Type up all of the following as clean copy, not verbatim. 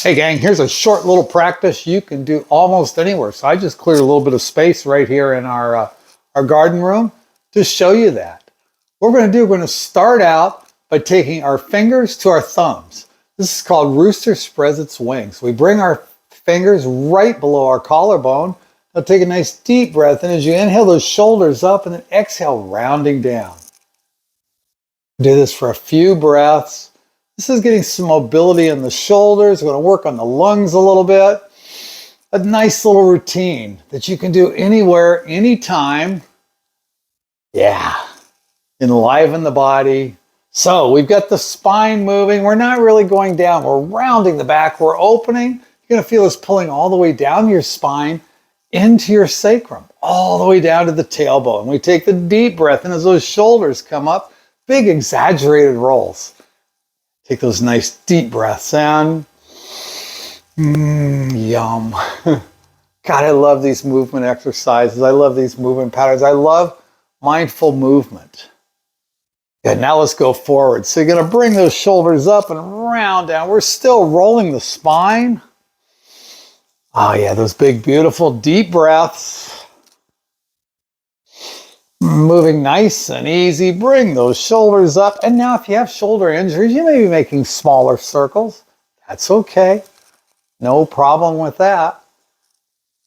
Hey gang, here's a short little practice you can do almost anywhere. So I just cleared a little bit of space right here in our garden room to show you that. What we're going to do, we're going to start out by taking our fingers to our thumbs. This is called rooster spreads its wings. We bring our fingers right below our collarbone. Now take a nice deep breath, and as you inhale those shoulders up and then exhale, rounding down. Do this for a few breaths. This is getting some mobility in the shoulders. We're going to work on the lungs a little bit. A nice little routine that you can do anywhere, anytime. Yeah, enliven the body. So we've got the spine moving. We're not really going down. We're rounding the back. We're opening. You're going to feel us pulling all the way down your spine into your sacrum, all the way down to the tailbone. We take the deep breath, and as those shoulders come up, big exaggerated rolls. Take those nice deep breaths in. Yum. God, I love these movement exercises. I love these movement patterns. I love mindful movement. Good, now let's go forward. So you're going to bring those shoulders up and round down. We're still rolling the spine. Oh yeah, those big, beautiful, deep breaths. Moving nice and easy, bring those shoulders up. And now if you have shoulder injuries, you may be making smaller circles. That's okay. No problem with that.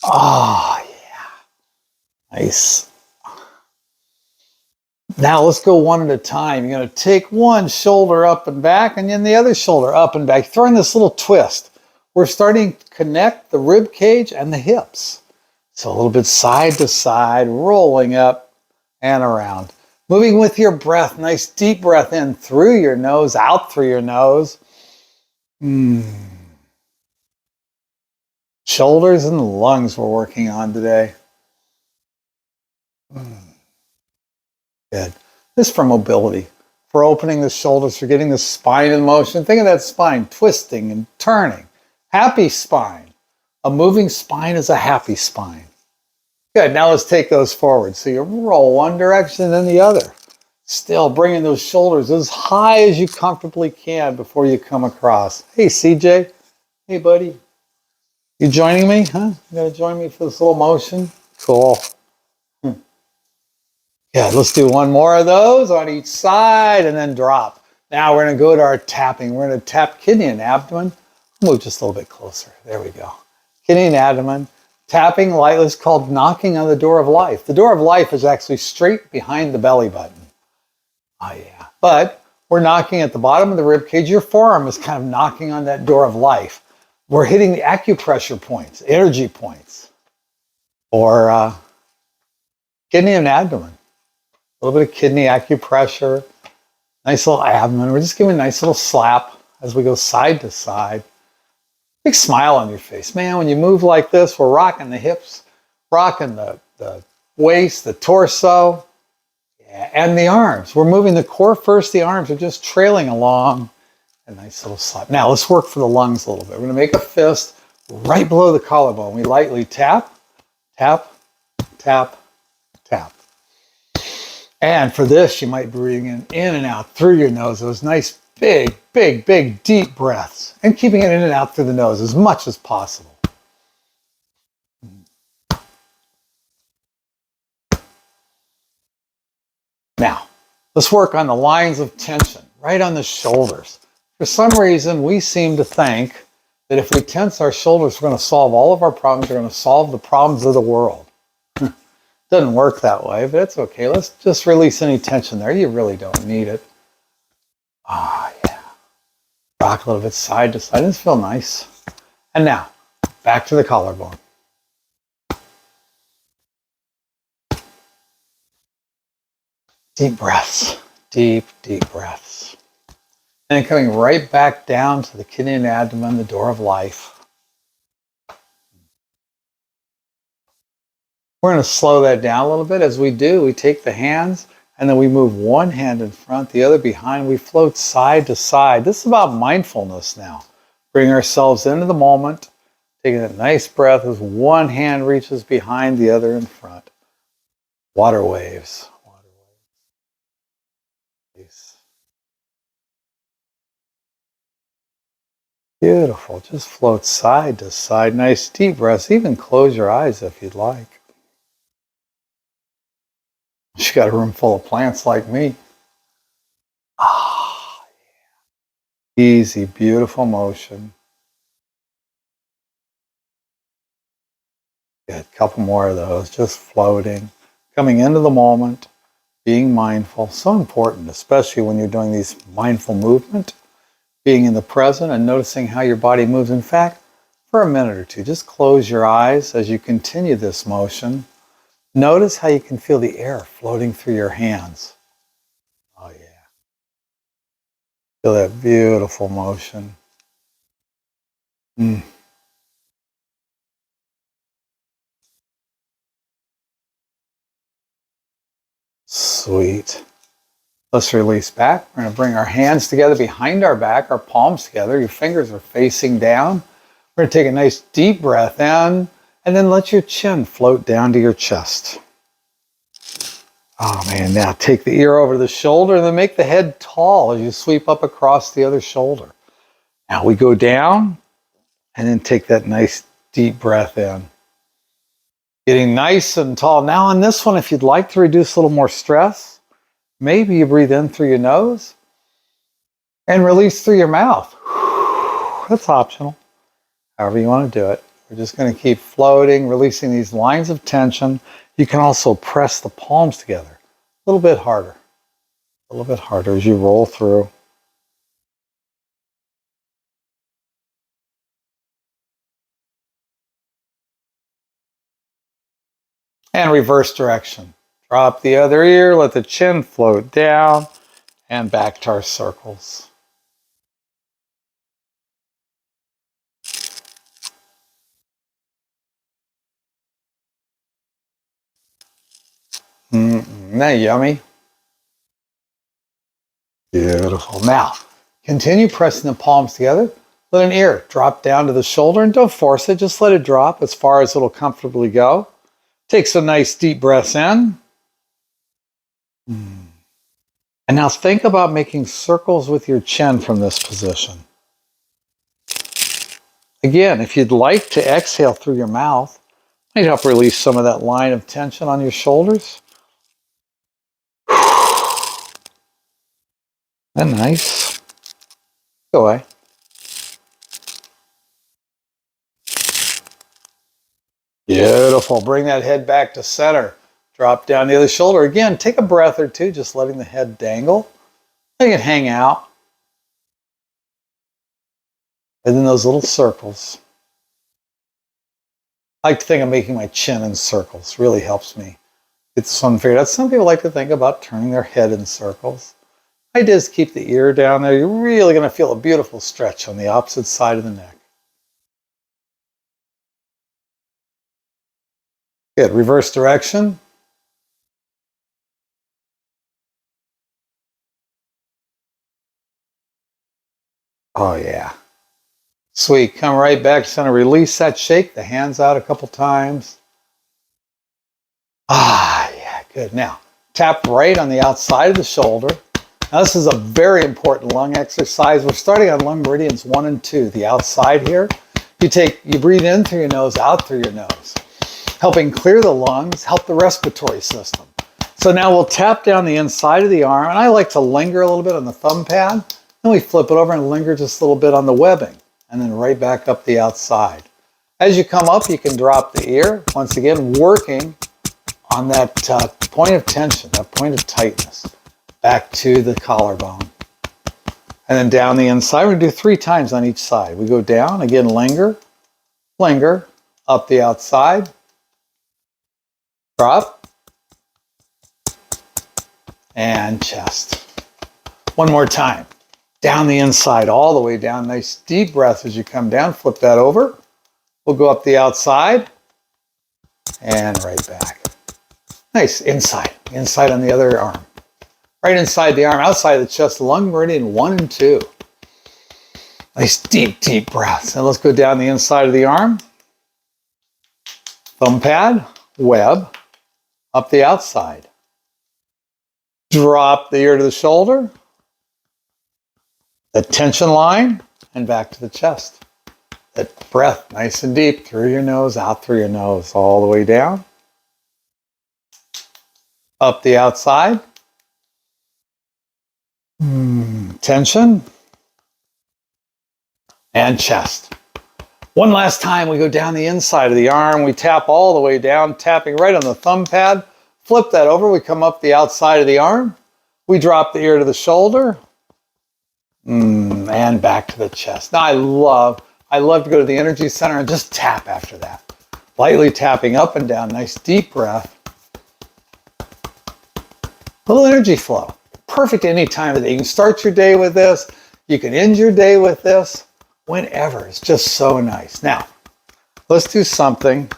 Oh, yeah. Nice. Now let's go one at a time. You're going to take one shoulder up and back, and then the other shoulder up and back. Throwing this little twist. We're starting to connect the rib cage and the hips. So a little bit side to side, rolling up and around. Moving with your breath. Nice deep breath in through your nose, out through your nose. Shoulders and lungs we're working on today. Good. This is for mobility, for opening the shoulders, for getting the spine in motion. Think of that spine twisting and turning. Happy spine. A moving spine is a happy spine. Good, now let's take those forward. So you roll one direction and then the other. Still bringing those shoulders as high as you comfortably can before you come across. Hey, CJ. Hey, buddy. You joining me, huh? You gonna join me for this little motion? Cool. Yeah, let's do one more of those on each side and then drop. Now we're gonna go to our tapping. We're gonna tap kidney and abdomen. Move just a little bit closer. There we go. Kidney and abdomen. Tapping lightly is called knocking on the door of life. The door of life is actually straight behind the belly button. Oh yeah. But we're knocking at the bottom of the rib cage. Your forearm is kind of knocking on that door of life. We're hitting the acupressure points, energy points, or kidney and abdomen. A little bit of kidney acupressure, nice little abdomen. We're just giving a nice little slap as we go side to side. Big smile on your face. Man, when you move like this, we're rocking the hips, rocking the waist, the torso, yeah, and the arms. We're moving the core first. The arms are just trailing along. A nice little slap. Now, let's work for the lungs a little bit. We're going to make a fist right below the collarbone. We lightly tap, tap, tap, tap. And for this, you might be breathing in and out through your nose. Those nice, big, big, big, deep breaths. And keeping it in and out through the nose as much as possible. Now, let's work on the lines of tension, right on the shoulders. For some reason, we seem to think that if we tense our shoulders, we're going to solve all of our problems. We're going to solve the problems of the world. Doesn't work that way, but it's okay. Let's just release any tension there. You really don't need it. Ah, yeah. Rock a little bit side to side. This feels nice. And now, back to the collarbone. Deep breaths. Deep, deep breaths. And then coming right back down to the kidney and abdomen, the door of life. We're going to slow that down a little bit. As we do, we take the hands and then we move one hand in front, the other behind. We float side to side. This is about mindfulness now. Bring ourselves into the moment, taking a nice breath as one hand reaches behind, the other in front. Water waves. Water waves. Beautiful. Just float side to side. Nice deep breaths. Even close your eyes if you'd like. You got a room full of plants like me. Ah, easy, beautiful motion. Good. A couple more of those. Just floating, coming into the moment, being mindful. So important, especially when you're doing these mindful movement. Being in the present and noticing how your body moves. In fact, for a minute or two, just close your eyes as you continue this motion. Notice how you can feel the air floating through your hands. Oh yeah. Feel that beautiful motion. Sweet. Let's release back. We're going to bring our hands together behind our back, our palms together. Your fingers are facing down. We're going to take a nice deep breath in, and then let your chin float down to your chest. Oh man, now take the ear over the shoulder and then make the head tall as you sweep up across the other shoulder. Now we go down and then take that nice deep breath in. Getting nice and tall. Now on this one, if you'd like to reduce a little more stress, maybe you breathe in through your nose and release through your mouth. That's optional. However you want to do it. We're just going to keep floating, releasing these lines of tension. You can also press the palms together a little bit harder as you roll through. And reverse direction. Drop the other ear, let the chin float down, and back to our circles. Isn't that yummy? Beautiful. Now, continue pressing the palms together. Let an ear drop down to the shoulder, and don't force it. Just let it drop as far as it'll comfortably go. Take some nice deep breaths in. And now think about making circles with your chin from this position. Again, if you'd like to exhale through your mouth, it might help release some of that line of tension on your shoulders. And nice. Go away. Beautiful. Bring that head back to center. Drop down the other shoulder. Again, take a breath or two, just letting the head dangle. Letting it hang out. And then those little circles. I like to think of making my chin in circles. Really helps me get this one figured out. Some people like to think about turning their head in circles. I just keep the ear down there. You're really going to feel a beautiful stretch on the opposite side of the neck. Good. Reverse direction. Oh, yeah. Sweet. Come right back to center. Release that shake. The hands out a couple times. Ah, yeah. Good. Now, tap right on the outside of the shoulder. Now, this is a very important lung exercise. We're starting on lung meridians 1 and 2, the outside here. You breathe in through your nose, out through your nose, helping clear the lungs, help the respiratory system. So now we'll tap down the inside of the arm, and I like to linger a little bit on the thumb pad. Then we flip it over and linger just a little bit on the webbing, and then right back up the outside. As you come up, you can drop the ear, once again working on that point of tension, that point of tightness, back to the collarbone. And then down the inside, we're going to do 3 times on each side. We go down, again, linger, linger, up the outside, drop, and chest. One more time. Down the inside, all the way down. Nice deep breath as you come down. Flip that over. We'll go up the outside and right back. Nice. Inside on the other arm. Right inside the arm, outside the chest, lung meridian 1 and 2. Nice deep, deep breaths. And let's go down the inside of the arm. Thumb pad, web, up the outside. Drop the ear to the shoulder. The tension line, and back to the chest. That breath nice and deep through your nose, out through your nose, all the way down. Up the outside. Tension. And chest. One last time, we go down the inside of the arm. We tap all the way down, tapping right on the thumb pad. Flip that over. We come up the outside of the arm. We drop the ear to the shoulder. And back to the chest. Now, I love to go to the energy center and just tap after that. Lightly tapping up and down. Nice deep breath. A little energy flow. Perfect any time of the day. You can start your day with this. You can end your day with this. Whenever. It's just so nice. Now, let's do something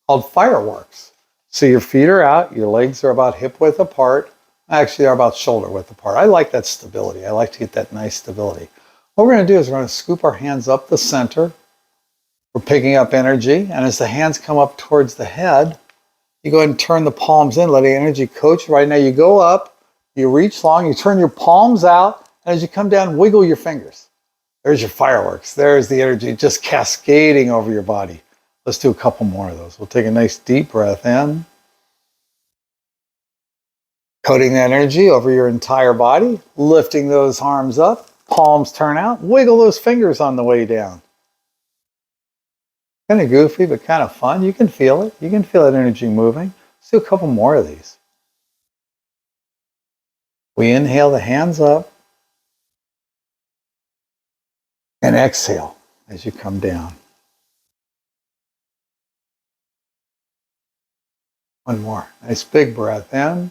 called fireworks. So your feet are out. Your legs are about hip width apart. Actually, they're about shoulder width apart. I like that stability. I like to get that nice stability. What we're going to do is we're going to scoop our hands up the center. We're picking up energy. And as the hands come up towards the head, you go ahead and turn the palms in, letting energy coach. Right now, you go up, you reach long, you turn your palms out, and as you come down, wiggle your fingers. There's your fireworks. There's the energy just cascading over your body. Let's do a couple more of those. We'll take a nice deep breath in. Coating that energy over your entire body, lifting those arms up, palms turn out, wiggle those fingers on the way down. Kind of goofy, but kind of fun. You can feel it. You can feel that energy moving. Let's do a couple more of these. We inhale the hands up and exhale as you come down. One more. Nice big breath in.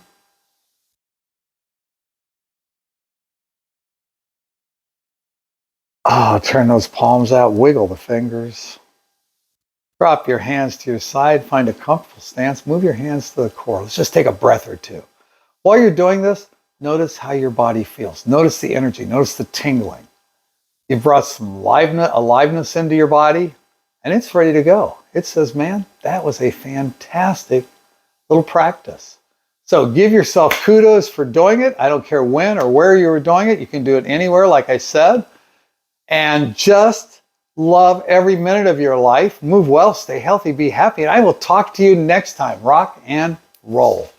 Turn those palms out, wiggle the fingers. Drop your hands to your side, find a comfortable stance, move your hands to the core. Let's just take a breath or two. While you're doing this, notice how your body feels. Notice the energy, notice the tingling. You've brought some aliveness into your body, and it's ready to go. It says, man, that was a fantastic little practice. So give yourself kudos for doing it. I don't care when or where you were doing it. You can do it anywhere, like I said. And just love every minute of your life. Move well, stay healthy, be happy. And I will talk to you next time. Rock and roll.